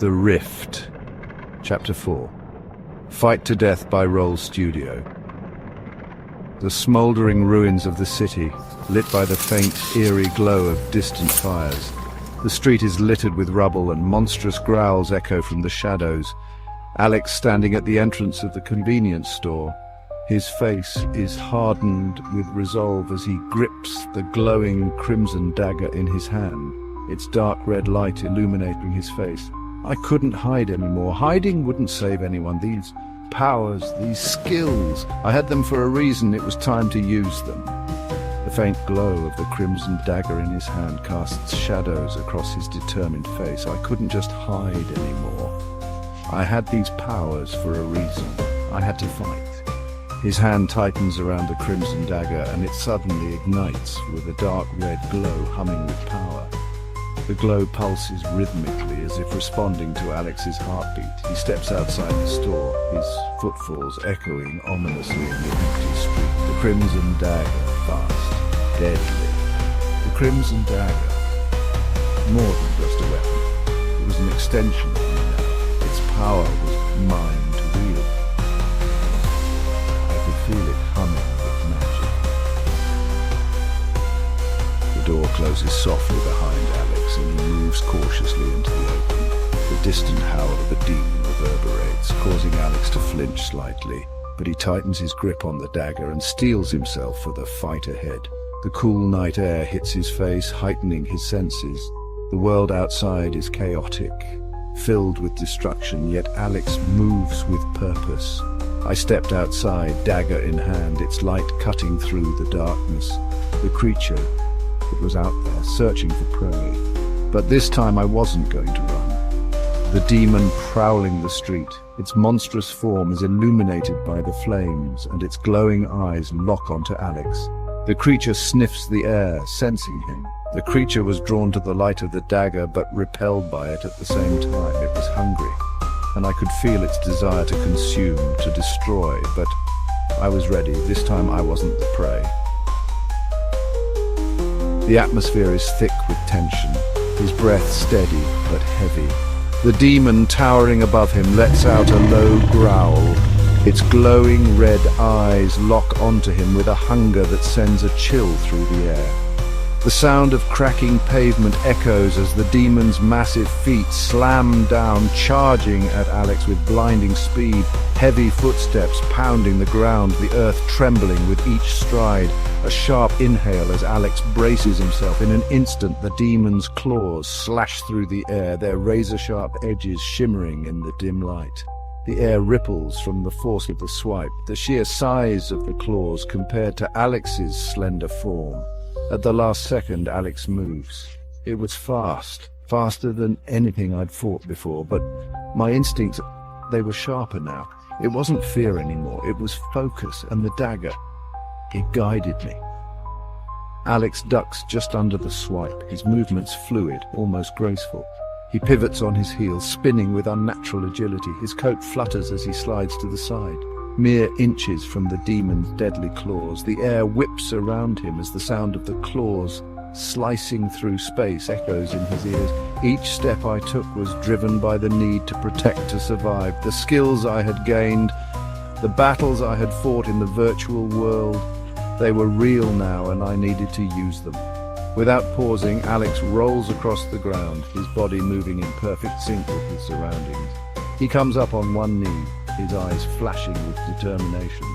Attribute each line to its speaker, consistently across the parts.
Speaker 1: The Rift. Chapter 4. Fight to Death by Roll Studio. The smouldering ruins of the city, lit by the faint, eerie glow of distant fires. The street is littered with rubble and monstrous growls echo from the shadows. Alex standing at the entrance of the convenience store. His face is hardened with resolve as he grips the glowing Crimson Dagger in his hand, its dark red light illuminating his face. I couldn't hide anymore. Hiding wouldn't save anyone. These powers, these skills, I had them for a reason. It was time to use them. The faint glow of the Crimson Dagger in his hand casts shadows across his determined face. I couldn't just hide anymore. I had these powers for a reason. I had to fight. His hand tightens around the Crimson Dagger and it suddenly ignites with a dark red glow humming with power. The glow pulses rhythmically as if responding to Alex's heartbeat. He steps outside the store, his footfalls echoing ominously in the empty street. The Crimson Dagger, fast, deadly. The Crimson Dagger, more than just a weapon. It was an extension of me now. Its power was mine to wield. I could feel it humming with magic. The door closes softly behind Alex and he moves cautiously into the open. The distant howl of a demon reverberates, causing Alex to flinch slightly, but he tightens his grip on the dagger and steels himself for the fight ahead. The cool night air hits his face, heightening his senses. The world outside is chaotic, filled with destruction, yet Alex moves with purpose. I stepped outside, dagger in hand, its light cutting through the darkness. The creature, it was out there, searching for prey. But this time I wasn't going to run. The demon prowling the street, its monstrous form is illuminated by the flames, and its glowing eyes lock onto Alex. The creature sniffs the air, sensing him. The creature was drawn to the light of the dagger, but repelled by it at the same time. It was hungry, and I could feel its desire to consume, to destroy, but I was ready. This time I wasn't the prey. The atmosphere is thick with tension, his breath steady but heavy. The demon towering above him lets out a low growl. Its glowing red eyes lock onto him with a hunger that sends a chill through the air. The sound of cracking pavement echoes as the demon's massive feet slam down, charging at Alex with blinding speed. Heavy footsteps pounding the ground, the earth trembling with each stride. A sharp inhale as Alex braces himself. In an instant, the demon's claws slash through the air, their razor-sharp edges shimmering in the dim light. The air ripples from the force of the swipe, the sheer size of the claws compared to Alex's slender form. At the last second, Alex moves. It was fast, faster than anything I'd fought before, but my instincts, they were sharper now. It wasn't fear anymore, it was focus, and the dagger, it guided me. Alex ducks just under the swipe, his movements fluid, almost graceful. He pivots on his heels, spinning with unnatural agility. His coat flutters as he slides to the side. Mere inches from the demon's deadly claws, the air whips around him as the sound of the claws slicing through space echoes in his ears. Each step I took was driven by the need to protect, to survive. The skills I had gained, the battles I had fought in the virtual world, they were real now and I needed to use them. Without pausing, Alex rolls across the ground, his body moving in perfect sync with his surroundings. He comes up on one knee, his eyes flashing with determination.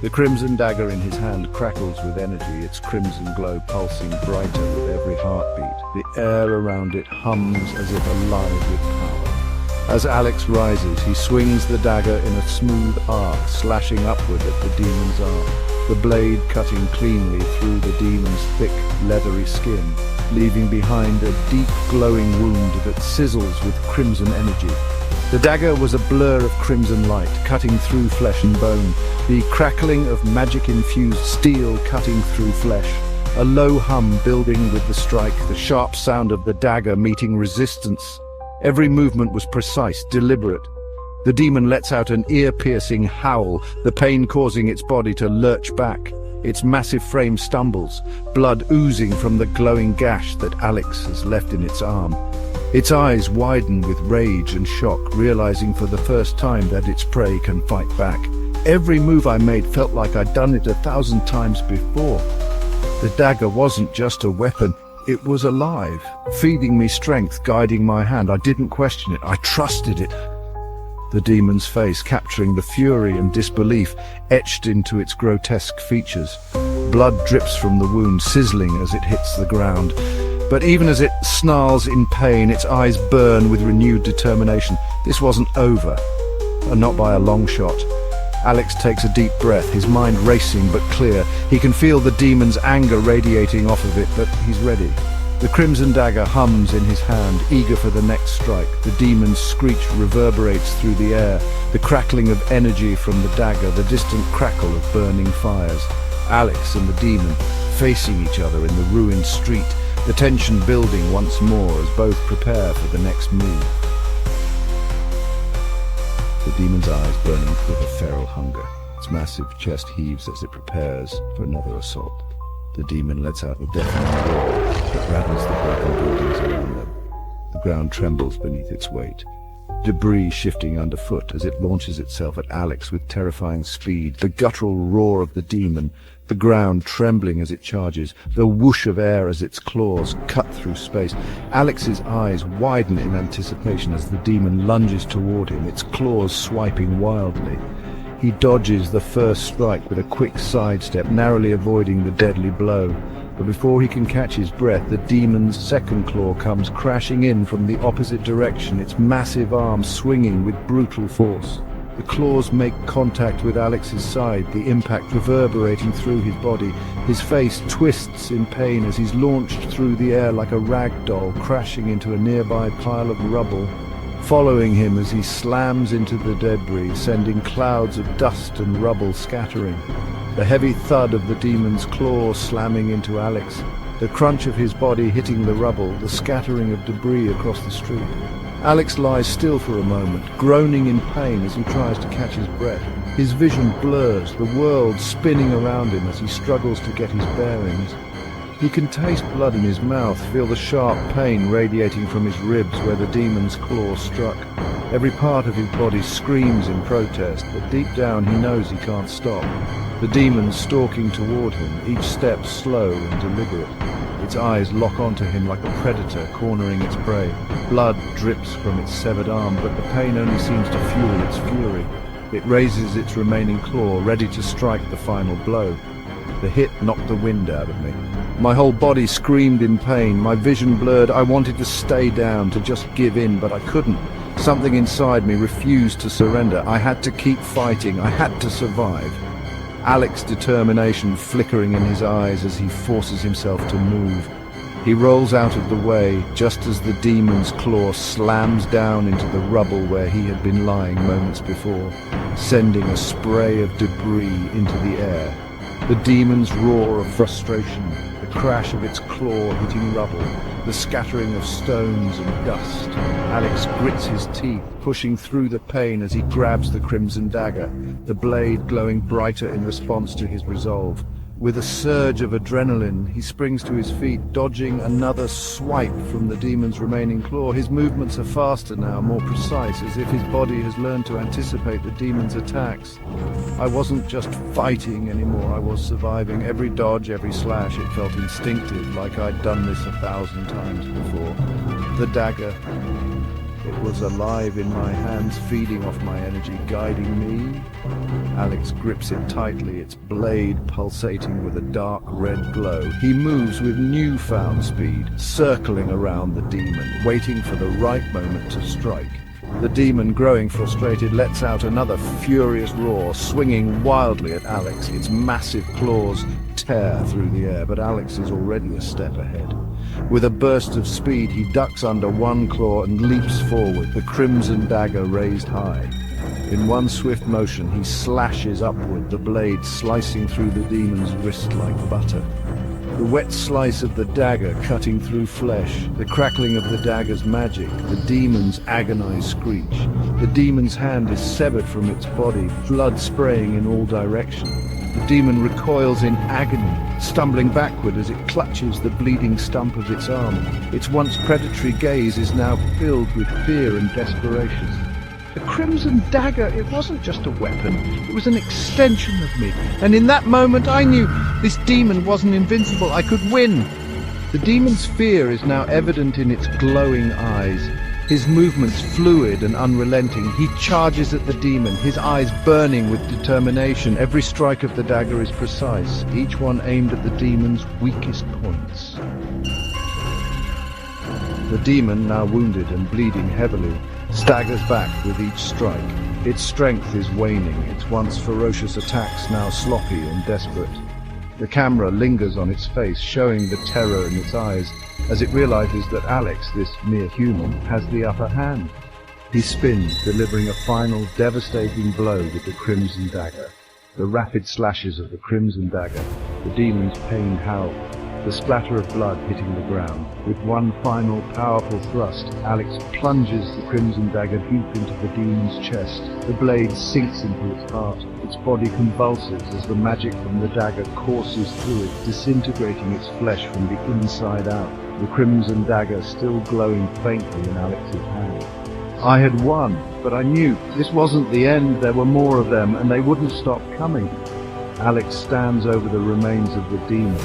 Speaker 1: The Crimson Dagger in his hand crackles with energy, its crimson glow pulsing brighter with every heartbeat. The air around it hums as if alive with power. As Alex rises, he swings the dagger in a smooth arc, slashing upward at the demon's arm, the blade cutting cleanly through the demon's thick, leathery skin, leaving behind a deep, glowing wound that sizzles with crimson energy. The dagger was a blur of crimson light, cutting through flesh and bone, the crackling of magic-infused steel cutting through flesh, a low hum building with the strike, the sharp sound of the dagger meeting resistance. Every movement was precise, deliberate. The demon lets out an ear-piercing howl, the pain causing its body to lurch back. Its massive frame stumbles, blood oozing from the glowing gash that Alex has left in its arm. Its eyes widen with rage and shock, realizing for the first time that its prey can fight back. Every move I made felt like I'd done it 1,000 times before. The dagger wasn't just a weapon, it was alive, feeding me strength, guiding my hand. I didn't question it, I trusted it. The demon's face, capturing the fury and disbelief, etched into its grotesque features. Blood drips from the wound, sizzling as it hits the ground. But even as it snarls in pain, its eyes burn with renewed determination. This wasn't over, and not by a long shot. Alex takes a deep breath, his mind racing but clear. He can feel the demon's anger radiating off of it, but he's ready. The Crimson Dagger hums in his hand, eager for the next strike. The demon's screech reverberates through the air, the crackling of energy from the dagger, the distant crackle of burning fires. Alex and the demon facing each other in the ruined street, the tension building once more as both prepare for the next move. The demon's eyes burning with a feral hunger. Its massive chest heaves as it prepares for another assault. The demon lets out a deafening roar that rattles the broken buildings around them. The ground trembles beneath its weight. Debris shifting underfoot as it launches itself at Alex with terrifying speed. The guttural roar of the demon, the ground trembling as it charges, the whoosh of air as its claws cut through space. Alex's eyes widen in anticipation as the demon lunges toward him, its claws swiping wildly. He dodges the first strike with a quick sidestep, narrowly avoiding the deadly blow. But before he can catch his breath, the demon's second claw comes crashing in from the opposite direction, its massive arm swinging with brutal force. The claws make contact with Alex's side, the impact reverberating through his body. His face twists in pain as he's launched through the air like a rag doll, crashing into a nearby pile of rubble, following him as he slams into the debris, sending clouds of dust and rubble scattering. The heavy thud of the demon's claw slamming into Alex, the crunch of his body hitting the rubble, the scattering of debris across the street. Alex lies still for a moment, groaning in pain as he tries to catch his breath. His vision blurs, the world spinning around him as he struggles to get his bearings. He can taste blood in his mouth, feel the sharp pain radiating from his ribs where the demon's claw struck. Every part of his body screams in protest, but deep down he knows he can't stop. The demon stalking toward him, each step slow and deliberate. Its eyes lock onto him like a predator cornering its prey. Blood drips from its severed arm, but the pain only seems to fuel its fury. It raises its remaining claw, ready to strike the final blow. The hit knocked the wind out of me. My whole body screamed in pain, my vision blurred. I wanted to stay down, to just give in, but I couldn't. Something inside me refused to surrender. I had to keep fighting. I had to survive. Alex's determination flickering in his eyes as he forces himself to move. He rolls out of the way just as the demon's claw slams down into the rubble where he had been lying moments before, sending a spray of debris into the air. The demon's roar of frustration, the crash of its claw hitting rubble, the scattering of stones and dust. Alex grits his teeth, pushing through the pain as he grabs the Crimson Dagger, the blade glowing brighter in response to his resolve. With a surge of adrenaline, he springs to his feet, dodging another swipe from the demon's remaining claw. His movements are faster now, more precise, as if his body has learned to anticipate the demon's attacks. I wasn't just fighting anymore, I was surviving. Every dodge, every slash, it felt instinctive, like I'd done this 1,000 times before. The dagger, it was alive in my hands, feeding off my energy, guiding me. Alex grips it tightly, its blade pulsating with a dark red glow. He moves with newfound speed, circling around the demon, waiting for the right moment to strike. The demon, growing frustrated, lets out another furious roar, swinging wildly at Alex. Its massive claws tear through the air, but Alex is already a step ahead. With a burst of speed, he ducks under one claw and leaps forward, the Crimson Dagger raised high. In one swift motion, he slashes upward, the blade slicing through the demon's wrist like butter. The wet slice of the dagger cutting through flesh, the crackling of the dagger's magic, the demon's agonized screech. The demon's hand is severed from its body, blood spraying in all directions. The demon recoils in agony, stumbling backward as it clutches the bleeding stump of its arm. Its once predatory gaze is now filled with fear and desperation. The Crimson Dagger, it wasn't just a weapon, it was an extension of me. And in that moment I knew this demon wasn't invincible, I could win. The demon's fear is now evident in its glowing eyes. His movements fluid and unrelenting. He charges at the demon, his eyes burning with determination. Every strike of the dagger is precise, each one aimed at the demon's weakest points. The demon, now wounded and bleeding heavily, staggers back with each strike. Its strength is waning, its once ferocious attacks now sloppy and desperate. The camera lingers on its face, showing the terror in its eyes, as it realizes that Alex, this mere human, has the upper hand. He spins, delivering a final devastating blow with the Crimson Dagger. The rapid slashes of the Crimson Dagger, the demon's pained howl, the splatter of blood hitting the ground. With one final powerful thrust, Alex plunges the Crimson Dagger deep into the demon's chest. The blade sinks into its heart. Its body convulses as the magic from the dagger courses through it, disintegrating its flesh from the inside out. The Crimson Dagger still glowing faintly in Alex's hand. I had won, but I knew this wasn't the end. There were more of them, and they wouldn't stop coming. Alex stands over the remains of the demon,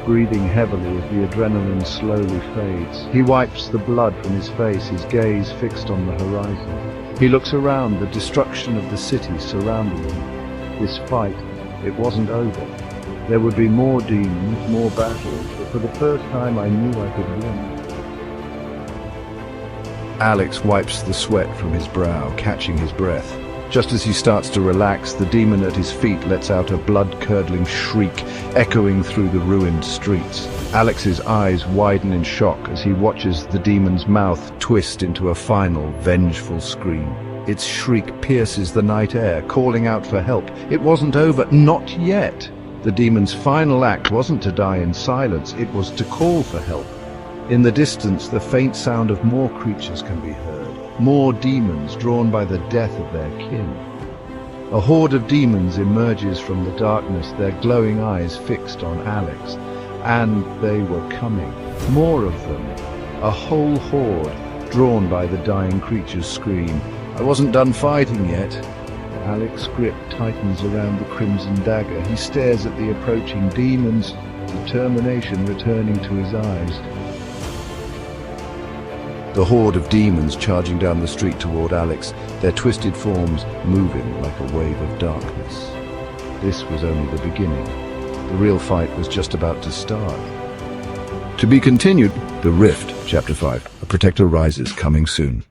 Speaker 1: breathing heavily as the adrenaline slowly fades. He wipes the blood from his face, his gaze fixed on the horizon. He looks around, the destruction of the city surrounding him. This fight, it wasn't over. There would be more demons, more battles, but for the first time I knew I could win. Alex wipes the sweat from his brow, catching his breath. Just as he starts to relax, the demon at his feet lets out a blood-curdling shriek, echoing through the ruined streets. Alex's eyes widen in shock as he watches the demon's mouth twist into a final, vengeful scream. Its shriek pierces the night air, calling out for help. It wasn't over, not yet. The demon's final act wasn't to die in silence, it was to call for help. In the distance, the faint sound of more creatures can be heard. More demons drawn by the death of their kin. A horde of demons emerges from the darkness, their glowing eyes fixed on Alex. And they were coming. More of them. A whole horde, drawn by the dying creature's scream. I wasn't done fighting yet. Alex's grip tightens around the Crimson Dagger. He stares at the approaching demons, determination returning to his eyes. The horde of demons charging down the street toward Alex, their twisted forms moving like a wave of darkness. This was only the beginning. The real fight was just about to start. To be continued, The Rift, Chapter 5, A Protector Rises, coming soon.